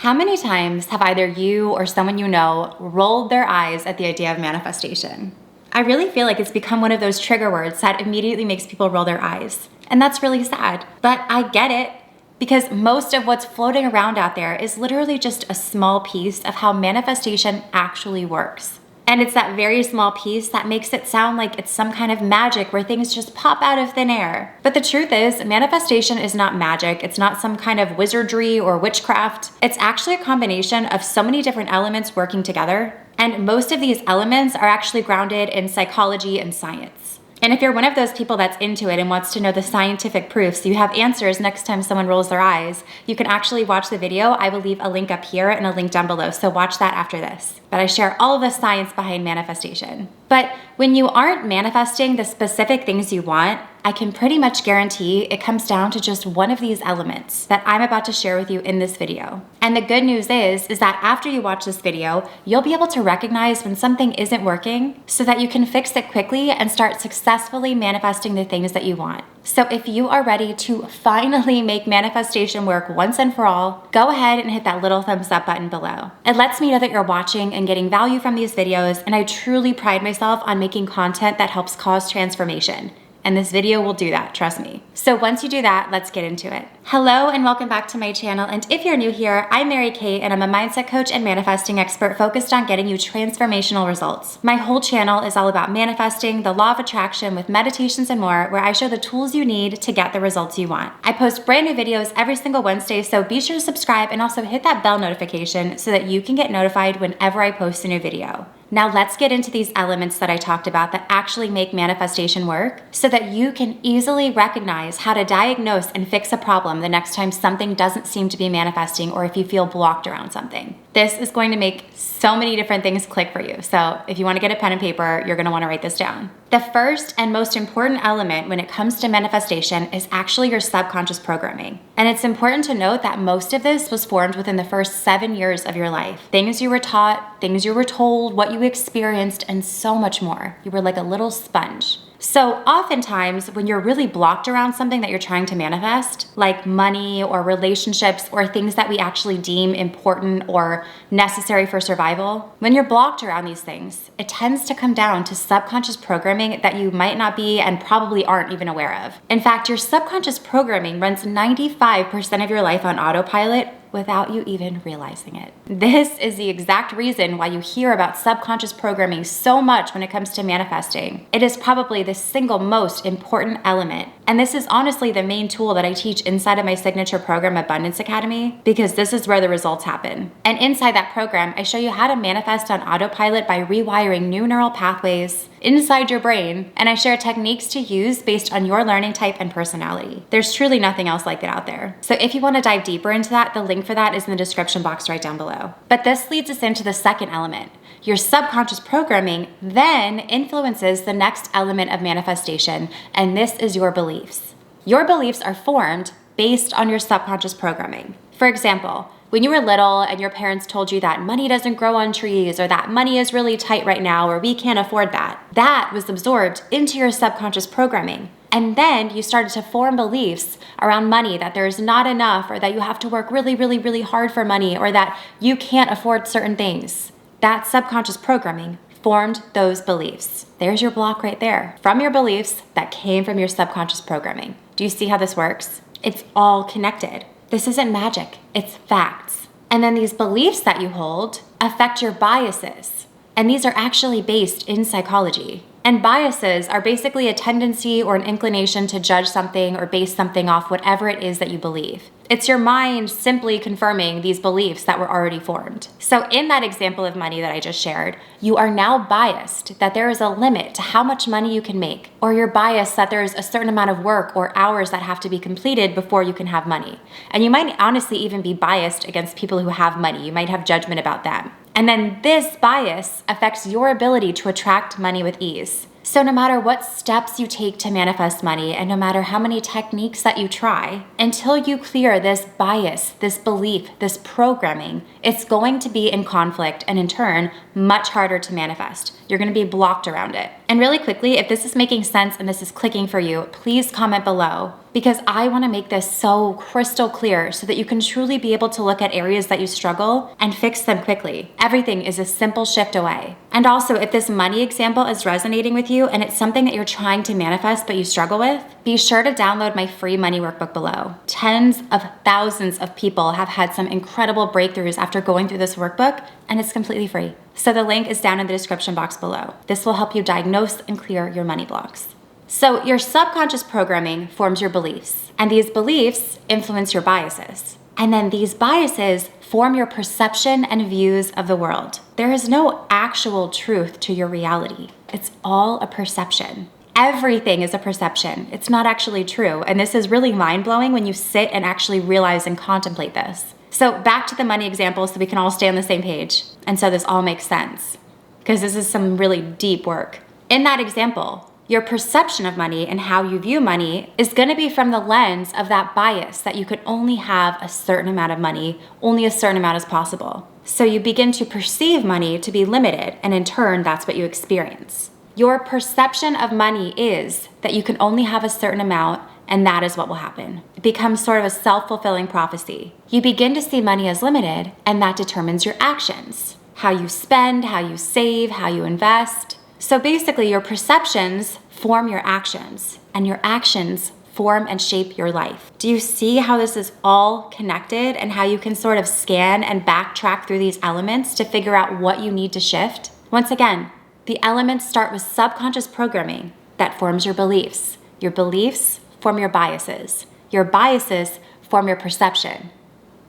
How many times have either you or someone you know rolled their eyes at the idea of manifestation? I really feel like it's become one of those trigger words that immediately makes people roll their eyes. And that's really sad. But I get it, because most of what's floating around out there is literally just a small piece of how manifestation actually works. And it's that very small piece that makes it sound like it's some kind of magic where things just pop out of thin air. But the truth is, manifestation is not magic. It's not some kind of wizardry or witchcraft. It's actually a combination of so many different elements working together. And most of these elements are actually grounded in psychology and science. And if you're one of those people that's into it and wants to know the scientific proof so you have answers next time someone rolls their eyes, you can actually watch the video. I will leave a link up here and a link down below, so watch that after this. But I share all of the science behind manifestation. But when you aren't manifesting the specific things you want, I can pretty much guarantee it comes down to just one of these elements that I'm about to share with you in this video. And the good news is that after you watch this video, you'll be able to recognize when something isn't working so that you can fix it quickly and start successfully manifesting the things that you want. So if you are ready to finally make manifestation work once and for all, go ahead and hit that little thumbs up button below. It lets me know that you're watching and getting value from these videos, and I truly pride myself on making content that helps cause transformation. And this video will do that, trust me. So once you do that, let's get into it. Hello and welcome back to my channel. And if you're new here, I'm Mary Kate and I'm a mindset coach and manifesting expert focused on getting you transformational results. My whole channel is all about manifesting, the law of attraction with meditations and more, where I show the tools you need to get the results you want. I post brand new videos every single Wednesday, so be sure to subscribe and also hit that bell notification so that you can get notified whenever I post a new video. Now let's get into these elements that I talked about that actually make manifestation work so that you can easily recognize how to diagnose and fix a problem the next time something doesn't seem to be manifesting or if you feel blocked around something. This is going to make so many different things click for you. So if you want to get a pen and paper, you're going to want to write this down. The first and most important element when it comes to manifestation is actually your subconscious programming. And it's important to note that most of this was formed within the first 7 years of your life. Things you were taught, things you were told, what you experienced, and so much more. You were like a little sponge. So oftentimes when you're really blocked around something that you're trying to manifest, like money or relationships or things that we actually deem important or necessary for survival, when you're blocked around these things, it tends to come down to subconscious programming that you might not be and probably aren't even aware of. In fact, your subconscious programming runs 95% of your life on autopilot without you even realizing it. This is the exact reason why you hear about subconscious programming so much when it comes to manifesting. It is probably the single most important element. And this is honestly the main tool that I teach inside of my signature program, Abundance Academy, because this is where the results happen. And inside that program, I show you how to manifest on autopilot by rewiring new neural pathways inside your brain, and I share techniques to use based on your learning type and personality. There's truly nothing else like it out there. So if you want to dive deeper into that, the link for that is in the description box right down below. But this leads us into the second element. Your subconscious programming then influences the next element of manifestation, and this is your beliefs. Your beliefs are formed based on your subconscious programming. For example, when you were little and your parents told you that money doesn't grow on trees or that money is really tight right now or we can't afford that, that was absorbed into your subconscious programming. And then you started to form beliefs around money, that there's not enough or that you have to work really, really, really hard for money or that you can't afford certain things. That subconscious programming formed those beliefs. There's your block right there. From your beliefs that came from your subconscious programming. Do you see how this works? It's all connected. This isn't magic, it's facts. And then these beliefs that you hold affect your biases. And these are actually based in psychology. And biases are basically a tendency or an inclination to judge something or base something off whatever it is that you believe. It's your mind simply confirming these beliefs that were already formed. So in that example of money that I just shared, you are now biased that there is a limit to how much money you can make, or you're biased that there's a certain amount of work or hours that have to be completed before you can have money. And you might honestly even be biased against people who have money. You might have judgment about them. And then this bias affects your ability to attract money with ease. So no matter what steps you take to manifest money and no matter how many techniques that you try, until you clear this bias, this belief, this programming, it's going to be in conflict and in turn, much harder to manifest. You're going to be blocked around it. And really quickly, if this is making sense and this is clicking for you, please comment below, because I want to make this so crystal clear so that you can truly be able to look at areas that you struggle and fix them quickly. Everything is a simple shift away. And also, if this money example is resonating with you and it's something that you're trying to manifest but you struggle with, be sure to download my free money workbook below. Tens of thousands of people have had some incredible breakthroughs after going through this workbook, and it's completely free. So the link is down in the description box below. This will help you diagnose and clear your money blocks. So your subconscious programming forms your beliefs, and these beliefs influence your biases. And then these biases form your perception and views of the world. There is no actual truth to your reality. It's all a perception. Everything is a perception. It's not actually true. And this is really mind-blowing when you sit and actually realize and contemplate this. So back to the money example so we can all stay on the same page. And so this all makes sense, because this is some really deep work. In that example, your perception of money and how you view money is going to be from the lens of that bias that you could only have a certain amount of money, only a certain amount as possible. So you begin to perceive money to be limited, and in turn, that's what you experience. Your perception of money is that you can only have a certain amount, and that is what will happen. It becomes sort of a self-fulfilling prophecy. You begin to see money as limited, and that determines your actions. How you spend, how you save, how you invest. So basically, your perceptions form your actions, and your actions form and shape your life. Do you see how this is all connected and how you can sort of scan and backtrack through these elements to figure out what you need to shift? Once again, the elements start with subconscious programming that forms your beliefs. Your beliefs form your biases. Your biases form your perception.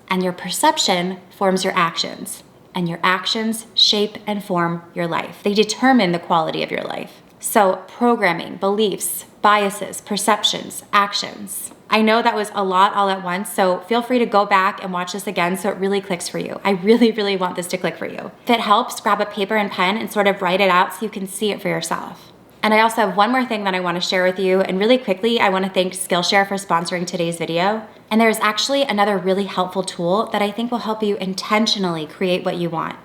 And your perception forms your actions. And your actions shape and form your life. They determine the quality of your life. So programming, beliefs, biases, perceptions, actions. I know that was a lot all at once, so feel free to go back and watch this again so it really clicks for you. I really, really want this to click for you. If it helps, grab a paper and pen and sort of write it out so you can see it for yourself. And I also have one more thing that I want to share with you, and really quickly, I want to thank Skillshare for sponsoring today's video. And there's actually another really helpful tool that I think will help you intentionally create what you want.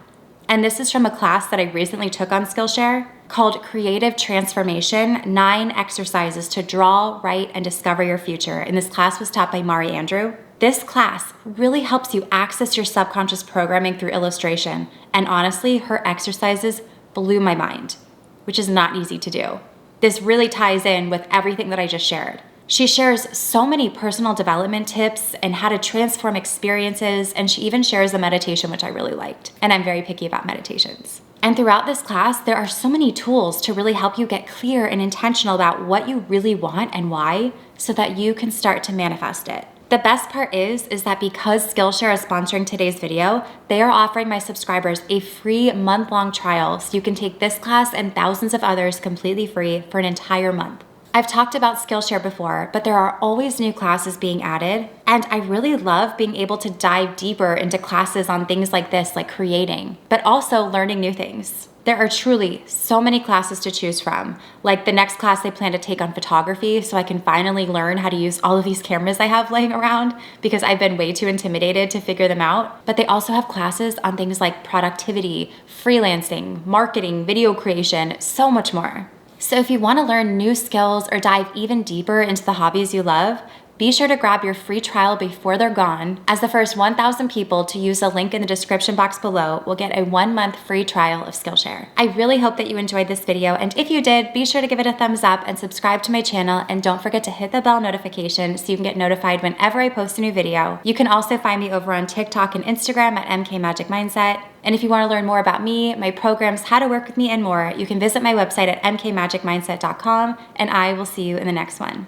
And this is from a class that I recently took on Skillshare called Creative Transformation, 9 Exercises to Draw, Write, and Discover Your Future. And this class was taught by Mari Andrew. This class really helps you access your subconscious programming through illustration. And honestly, her exercises blew my mind, which is not easy to do. This really ties in with everything that I just shared. She shares so many personal development tips and how to transform experiences, and she even shares a meditation, which I really liked. And I'm very picky about meditations. And throughout this class, there are so many tools to really help you get clear and intentional about what you really want and why, so that you can start to manifest it. The best part is that because Skillshare is sponsoring today's video, they are offering my subscribers a free month-long trial so you can take this class and thousands of others completely free for an entire month. I've talked about Skillshare before, but there are always new classes being added, and I really love being able to dive deeper into classes on things like this, like creating, but also learning new things. There are truly so many classes to choose from, like the next class I plan to take on photography so I can finally learn how to use all of these cameras I have laying around because I've been way too intimidated to figure them out. But they also have classes on things like productivity, freelancing, marketing, video creation, so much more. So if you want to learn new skills or dive even deeper into the hobbies you love, be sure to grab your free trial before they're gone, as the first 1,000 people to use the link in the description box below will get a 1-month free trial of Skillshare. I really hope that you enjoyed this video, and if you did, be sure to give it a thumbs up and subscribe to my channel, and don't forget to hit the bell notification so you can get notified whenever I post a new video. You can also find me over on TikTok and Instagram at mkmagicmindset. And if you want to learn more about me, my programs, how to work with me, and more, you can visit my website at mkmagicmindset.com, and I will see you in the next one.